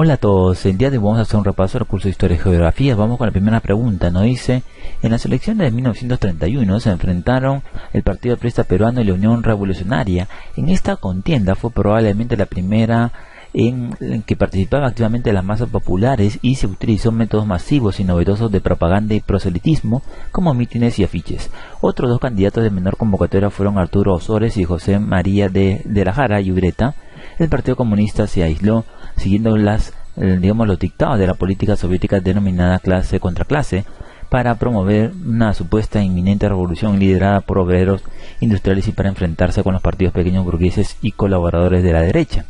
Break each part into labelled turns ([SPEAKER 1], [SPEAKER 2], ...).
[SPEAKER 1] Hola a todos, el día de hoy vamos a hacer un repaso del curso de Historia y Geografía. Vamos con la primera pregunta. Nos dice: en las elecciones de 1931 se enfrentaron el Partido Aprista Peruano y la Unión Revolucionaria. En esta contienda fue probablemente la primera en que participaban activamente las masas populares y se utilizó métodos masivos y novedosos de propaganda y proselitismo como mítines y afiches. Otros dos candidatos de menor convocatoria fueron Arturo Ozores y José María de la Jara y Ureta. El Partido Comunista se aisló siguiendo los dictados de la política soviética denominada clase contra clase para promover una supuesta inminente revolución liderada por obreros industriales y para enfrentarse con los partidos pequeños burgueses y colaboradores de la derecha.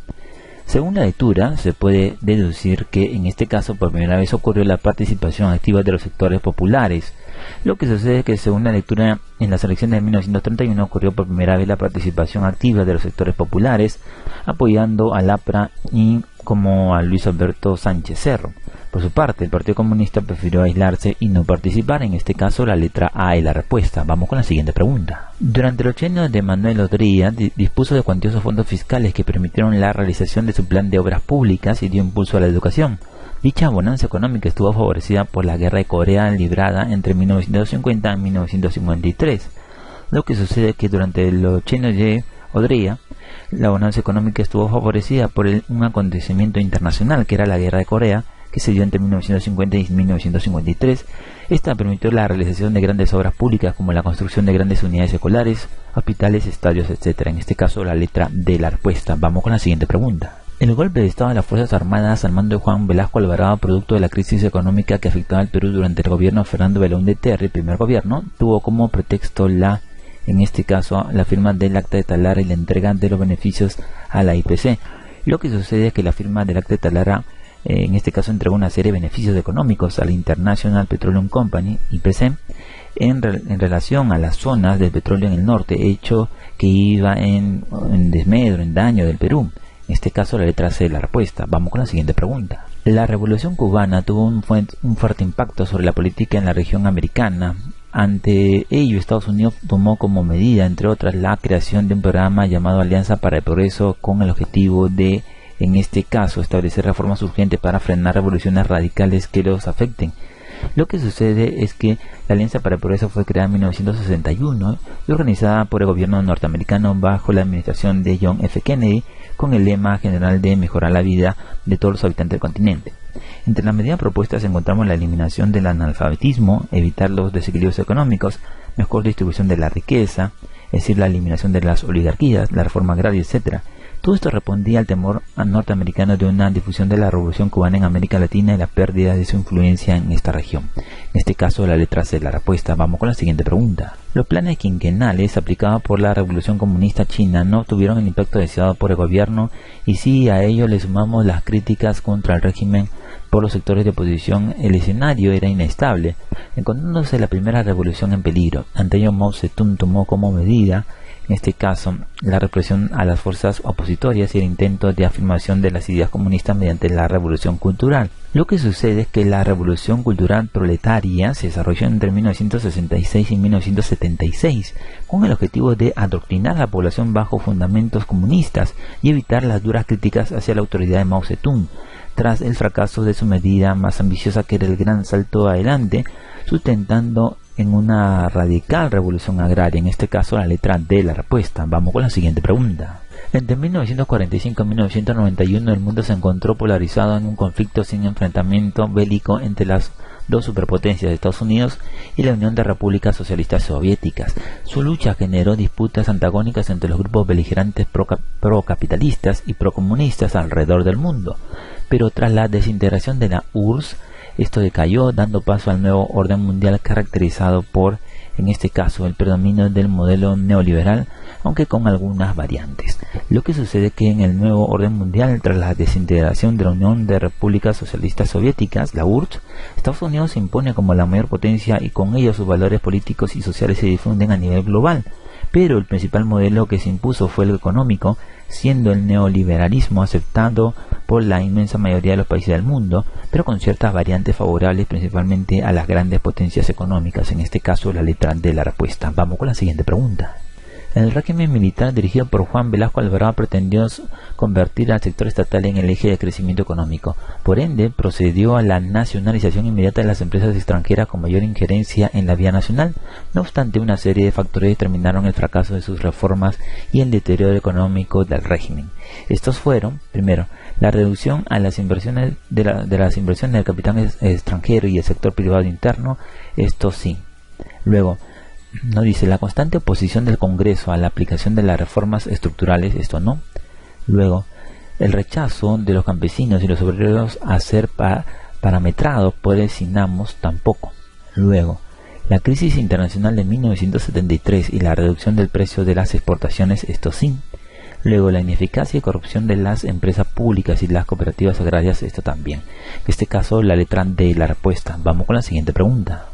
[SPEAKER 1] Según la lectura, se puede deducir que en este caso por primera vez ocurrió la participación activa de los sectores populares. Lo que sucede es que según la lectura, en las elecciones de 1931 ocurrió por primera vez la participación activa de los sectores populares, apoyando al APRA y como a Luis Alberto Sánchez Cerro. Por su parte, el Partido Comunista prefirió aislarse y no participar. En este caso, la letra A es la respuesta. Vamos con la siguiente pregunta. Durante el ochenio de Manuel Odría, dispuso de cuantiosos fondos fiscales que permitieron la realización de su plan de obras públicas y dio impulso a la educación. Dicha bonanza económica estuvo favorecida por la Guerra de Corea librada entre 1950 y 1953. Lo que sucede es que durante el ochenio de Odría, la bonanza económica estuvo favorecida por un acontecimiento internacional que era la Guerra de Corea, que se dio entre 1950 y 1953. Esta permitió la realización de grandes obras públicas como la construcción de grandes unidades escolares, hospitales, estadios, etc. En este caso, la letra D la respuesta. Vamos con la siguiente pregunta. El golpe de estado de las Fuerzas Armadas al mando de Juan Velasco Alvarado, producto de la crisis económica que afectaba al Perú durante el gobierno de Fernando Belaúnde Terry, el primer gobierno, tuvo como pretexto en este caso, la firma del acta de Talara y la entrega de los beneficios a la IPC. Lo que sucede es que la firma del acta de Talara en este caso entregó una serie de beneficios económicos a la International Petroleum Company, IPC, en relación a las zonas del petróleo en el norte, hecho que iba en desmedro, en daño del Perú. En este caso la letra C es la respuesta. Vamos con la siguiente pregunta. La Revolución Cubana tuvo un fuerte impacto sobre la política en la región americana. Ante ello, Estados Unidos tomó como medida, entre otras, la creación de un programa llamado Alianza para el Progreso con el objetivo de, en este caso, establecer reformas urgentes para frenar revoluciones radicales que los afecten. Lo que sucede es que la Alianza para el Progreso fue creada en 1961 y organizada por el gobierno norteamericano bajo la administración de John F. Kennedy, con el lema general de mejorar la vida de todos los habitantes del continente. Entre las medidas propuestas encontramos la eliminación del analfabetismo, evitar los desequilibrios económicos, mejor distribución de la riqueza, es decir, la eliminación de las oligarquías, la reforma agraria, etc. Todo esto respondía al temor norteamericano de una difusión de la Revolución Cubana en América Latina y la pérdida de su influencia en esta región. En este caso, la letra C es la respuesta. Vamos con la siguiente pregunta. Los planes quinquenales aplicados por la Revolución Comunista China no tuvieron el impacto deseado por el gobierno, y si a ello le sumamos las críticas contra el régimen por los sectores de oposición, el escenario era inestable, encontrándose la primera revolución en peligro. Ante ello, Mao Zedong tomó como medida, en este caso, la represión a las fuerzas opositorias y el intento de afirmación de las ideas comunistas mediante la revolución cultural. Lo que sucede es que la revolución cultural proletaria se desarrolló entre 1966 y 1976 con el objetivo de adoctrinar a la población bajo fundamentos comunistas y evitar las duras críticas hacia la autoridad de Mao Zedong. Tras el fracaso de su medida más ambiciosa, que era el gran salto adelante, sustentando en una radical revolución agraria, en este caso la letra D la respuesta. Vamos con la siguiente pregunta. Entre 1945 y 1991 el mundo se encontró polarizado en un conflicto sin enfrentamiento bélico entre las dos superpotencias de Estados Unidos y la Unión de Repúblicas Socialistas Soviéticas. Su lucha generó disputas antagónicas entre los grupos beligerantes procapitalistas y procomunistas alrededor del mundo. Pero tras la desintegración de la URSS, esto decayó, dando paso al nuevo orden mundial caracterizado por, en este caso, el predominio del modelo neoliberal, aunque con algunas variantes. Lo que sucede es que en el nuevo orden mundial, tras la desintegración de la Unión de Repúblicas Socialistas Soviéticas, la URSS, Estados Unidos se impone como la mayor potencia y con ello sus valores políticos y sociales se difunden a nivel global. Pero el principal modelo que se impuso fue el económico, siendo el neoliberalismo aceptado por la inmensa mayoría de los países del mundo, pero con ciertas variantes favorables principalmente a las grandes potencias económicas. En este caso, la letra D la respuesta. Vamos con la siguiente pregunta. El régimen militar dirigido por Juan Velasco Alvarado pretendió convertir al sector estatal en el eje de crecimiento económico. Por ende, procedió a la nacionalización inmediata de las empresas extranjeras con mayor injerencia en la vida nacional. No obstante, una serie de factores determinaron el fracaso de sus reformas y el deterioro económico del régimen. Estos fueron, primero, la reducción a las inversiones de las inversiones del capital extranjero y el sector privado interno, esto sí. Luego, no dice la constante oposición del Congreso a la aplicación de las reformas estructurales, esto no. Luego, el rechazo de los campesinos y los obreros a ser parametrados por el SINAMOS, tampoco. Luego, la crisis internacional de 1973 y la reducción del precio de las exportaciones, esto sí. Luego, la ineficacia y corrupción de las empresas públicas y las cooperativas agrarias, esto también. En este caso, la letra D, la respuesta. Vamos con la siguiente pregunta.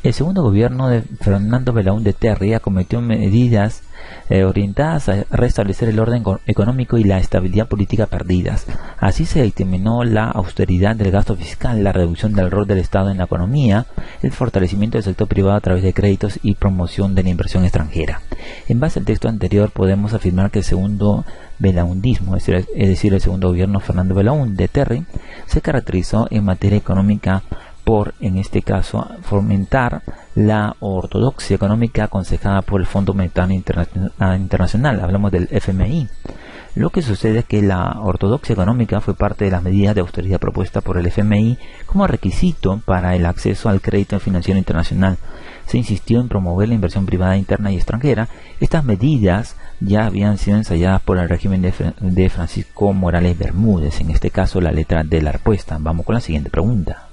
[SPEAKER 1] El segundo gobierno de Fernando Belaúnde Terry acometió medidas orientadas a restablecer el orden económico y la estabilidad política perdidas. Así se determinó la austeridad del gasto fiscal, la reducción del rol del Estado en la economía, el fortalecimiento del sector privado a través de créditos y promoción de la inversión extranjera. En base al texto anterior podemos afirmar que el segundo belaundismo, es decir, el segundo gobierno Fernando Belaúnde Terry, se caracterizó en materia económica por, en este caso, fomentar la ortodoxia económica aconsejada por el Fondo Monetario Internacional, hablamos del FMI. Lo que sucede es que la ortodoxia económica fue parte de las medidas de austeridad propuestas por el FMI como requisito para el acceso al crédito financiero internacional. Se insistió en promover la inversión privada interna y extranjera. Estas medidas ya habían sido ensayadas por el régimen de Francisco Morales Bermúdez, en este caso la letra de la respuesta. Vamos con la siguiente pregunta.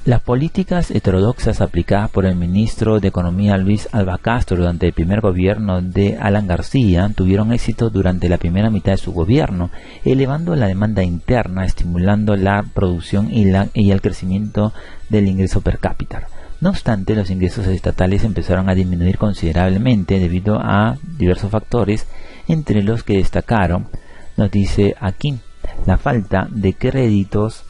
[SPEAKER 1] Las políticas heterodoxas aplicadas por el ministro de Economía Luis Alba Castro durante el primer gobierno de Alan García tuvieron éxito durante la primera mitad de su gobierno, elevando la demanda interna, estimulando la producción y el crecimiento del ingreso per cápita. No obstante, los ingresos estatales empezaron a disminuir considerablemente debido a diversos factores, entre los que destacaron, nos dice aquí, la falta de créditos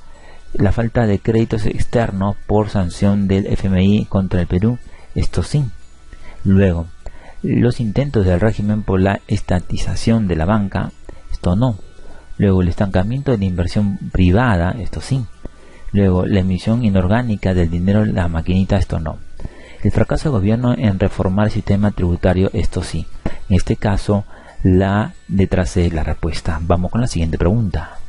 [SPEAKER 1] externos por sanción del FMI contra el Perú, esto sí. Luego, los intentos del régimen por la estatización de la banca, esto no. Luego, el estancamiento de la inversión privada, esto sí. Luego, la emisión inorgánica del dinero en la maquinita, esto no. El fracaso del gobierno en reformar el sistema tributario, esto sí. En este caso, la letra C, la respuesta. Vamos con la siguiente pregunta.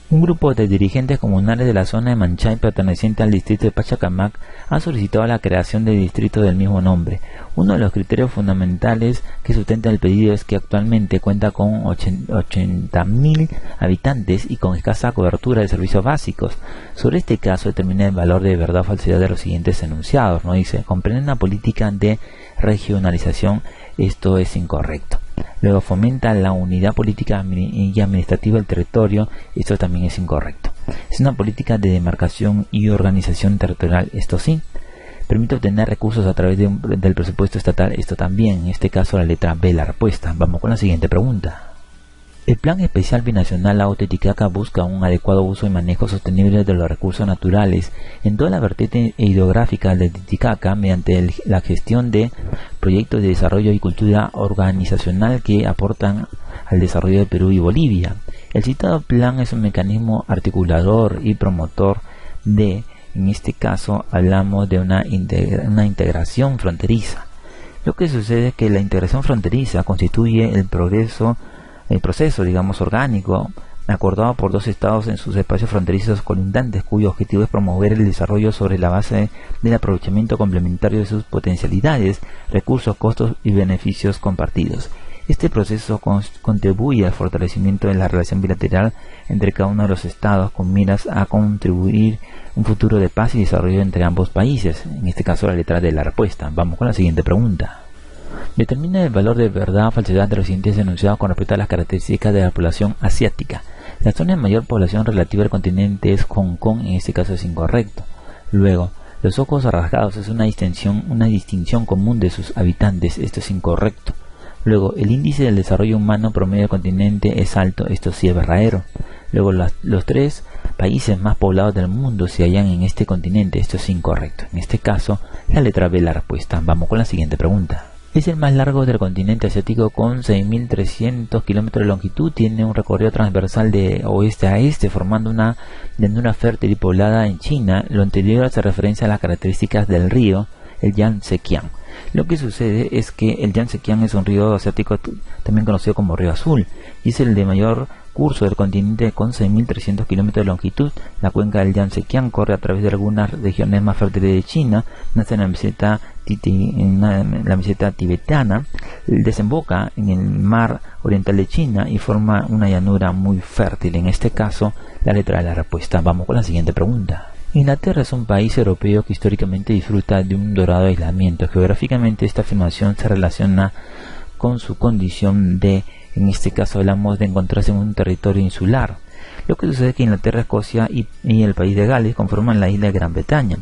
[SPEAKER 1] Un grupo de dirigentes comunales de la zona de Manchay perteneciente al distrito de Pachacamac ha solicitado la creación del distrito del mismo nombre. Uno de los criterios fundamentales que sustenta el pedido es que actualmente cuenta con 80.000 habitantes y con escasa cobertura de servicios básicos. Sobre este caso determina el valor de verdad o falsedad de los siguientes enunciados. ¿No? Dice, comprende una política de regionalización, esto es incorrecto. Luego fomenta la unidad política y administrativa del territorio, esto también es incorrecto. Es una política de demarcación y organización territorial, esto sí. Permite obtener recursos a través del presupuesto estatal, esto también. En este caso la letra B, la respuesta. Vamos con la siguiente pregunta. El Plan Especial Binacional Lauca Titicaca busca un adecuado uso y manejo sostenible de los recursos naturales en toda la vertiente hidrográfica de Titicaca mediante la gestión de proyectos de desarrollo y cultura organizacional que aportan al desarrollo de Perú y Bolivia. El citado plan es un mecanismo articulador y promotor de, en este caso hablamos de una integración fronteriza. Lo que sucede es que la integración fronteriza constituye el proceso, digamos, orgánico, acordado por dos estados en sus espacios fronterizos colindantes, cuyo objetivo es promover el desarrollo sobre la base del aprovechamiento complementario de sus potencialidades, recursos, costos y beneficios compartidos. Este proceso contribuye al fortalecimiento de la relación bilateral entre cada uno de los estados con miras a contribuir un futuro de paz y desarrollo entre ambos países. En este caso la letra de la respuesta. Vamos con la siguiente pregunta. Determina el valor de verdad o falsedad de los siguientes enunciados con respecto a las características de la población asiática. La zona de mayor población relativa al continente es Hong Kong, en este caso es incorrecto. Luego, los ojos rasgados es una distinción común de sus habitantes, esto es incorrecto. Luego, el índice del desarrollo humano promedio del continente es alto, esto sí es verdadero. Luego, los tres países más poblados del mundo se hallan en este continente, esto es incorrecto. En este caso, la letra B la respuesta. Vamos con la siguiente pregunta. Es el más largo del continente asiático con 6.300 kilómetros de longitud. Tiene un recorrido transversal de oeste a este, formando una llanura fértil y poblada en China. Lo anterior hace referencia a las características del río, el Yangtze-kiang. Lo que sucede es que el Yangtze-kiang es un río asiático también conocido como río azul, y es el de mayor curso del continente con 6.300 kilómetros de longitud. La cuenca del Yangtze-kiang corre a través de algunas regiones más fértiles de China, nace en la meseta tibetana, desemboca en el mar oriental de China y forma una llanura muy fértil. En este caso, la letra de la respuesta. Vamos con la siguiente pregunta. Inglaterra es un país europeo que históricamente disfruta de un dorado aislamiento. Geográficamente, esta afirmación se relaciona con su condición de, en este caso hablamos de encontrarse en un territorio insular. Lo que sucede es que Inglaterra, Escocia y el país de Gales conforman la isla de Gran Bretaña.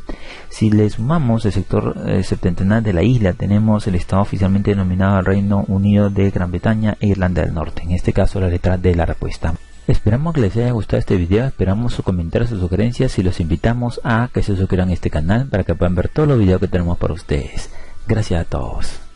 [SPEAKER 1] Si le sumamos el sector septentrional de la isla, tenemos el estado oficialmente denominado Reino Unido de Gran Bretaña e Irlanda del Norte. En este caso, la letra de la respuesta. Esperamos que les haya gustado este video, esperamos sus comentarios, sus sugerencias y los invitamos a que se suscriban a este canal para que puedan ver todos los videos que tenemos para ustedes. Gracias a todos.